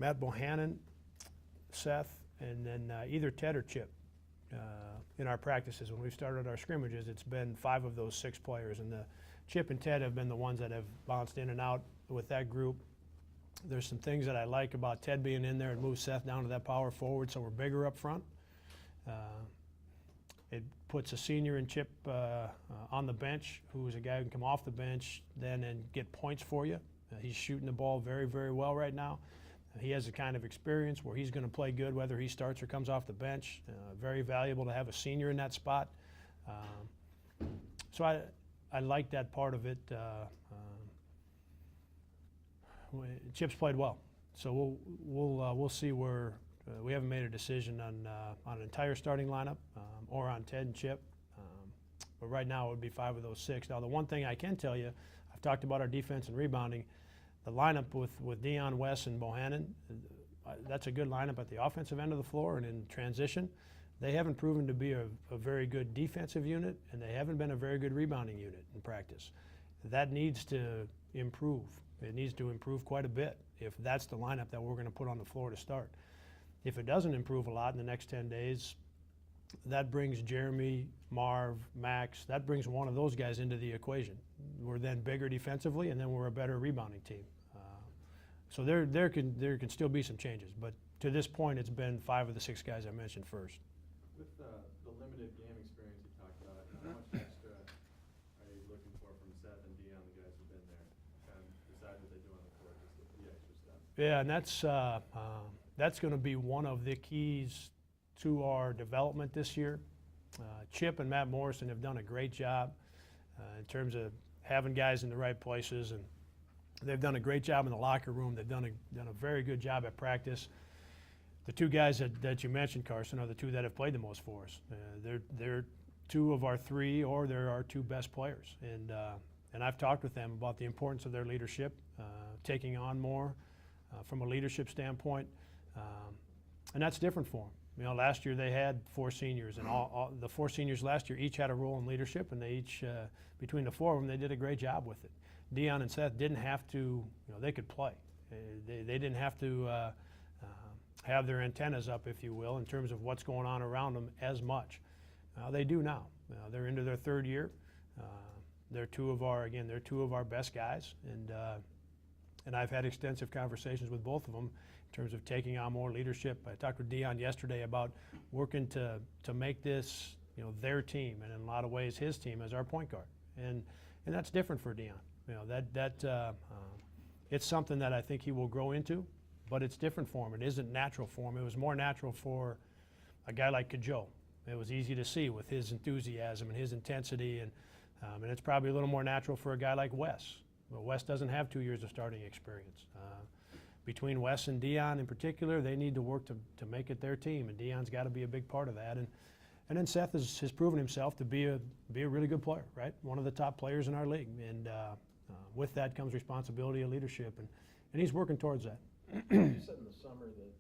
Matt Bohannon, Seth, and then either Ted or Chip. In our practices, when we've started our scrimmages, it's been 5 of those 6 players, and Chip and Ted have been the ones that have bounced in and out with that group. There's some things that I like about Ted being in there and move Seth down to that power forward, so we're bigger up front. It puts a senior in Chip on the bench, who is a guy who can come off the bench then and get points for you. He's shooting the ball very, very well right now. He has the kind of experience where he's going to play good whether he starts or comes off the bench. Very valuable to have a senior in that spot. So I like that part of it. Chip's played well, so we'll see where we haven't made a decision on an entire starting lineup or on Ted and Chip. But right now it would be 5 of those 6. Now the one thing I can tell you, I've talked about our defense and rebounding. The lineup with Deon, Wes, and Bohannon, that's a good lineup at the offensive end of the floor and in transition. They haven't proven to be a very good defensive unit, and they haven't been a very good rebounding unit in practice. That needs to improve. It needs to improve quite a bit if that's the lineup that we're going to put on the floor to start. If it doesn't improve a lot in the next 10 days, that brings Jeremy, Marv, Max, that brings one of those guys into the equation. We're then bigger defensively, and then we're a better rebounding team. So there can still be some changes, but to this point, it's been 5 of the 6 guys I mentioned first. With the limited game experience you talked about, how much extra are you looking for from Seth and Deon, the guys who've been there, kind of decide what they do on the court, just the extra stuff? Yeah, and that's going to be one of the keys to our development this year. Chip and Matt Morrison have done a great job in terms of having guys in the right places, and they've done a great job in the locker room. They've done a very good job at practice. The 2 guys that you mentioned, Carson, are the 2 that have played the most for us. They're 2 of our 3, or they're our 2 best players, and I've talked with them about the importance of their leadership, taking on more from a leadership standpoint, and that's different for them. You know, last year they had 4 seniors, and all the 4 seniors last year each had a role in leadership, and they each, between the 4 of them, they did a great job with it. Deon and Seth didn't have to, you know, they could play. They didn't have to have their antennas up, if you will, in terms of what's going on around them as much. They do now. They're into their 3rd year. They're 2 of our best guys, and I've had extensive conversations with both of them in terms of taking on more leadership. I talked with Deon yesterday about working to make this, you know, their team, and in a lot of ways his team as our point guard, and that's different for Deon. You know, it's something that I think he will grow into, but it's different for him. It isn't natural for him. It was more natural for a guy like Kajo. It was easy to see with his enthusiasm and his intensity, and it's probably a little more natural for a guy like Wes. But Wes doesn't have 2 years of starting experience. Between Wes and Deon in particular, they need to work to make it their team, and Deon's got to be a big part of that. And then Seth has proven himself to be a really good player, right? One of the top players in our league, and with that comes responsibility and leadership, and he's working towards that. You said in the summer that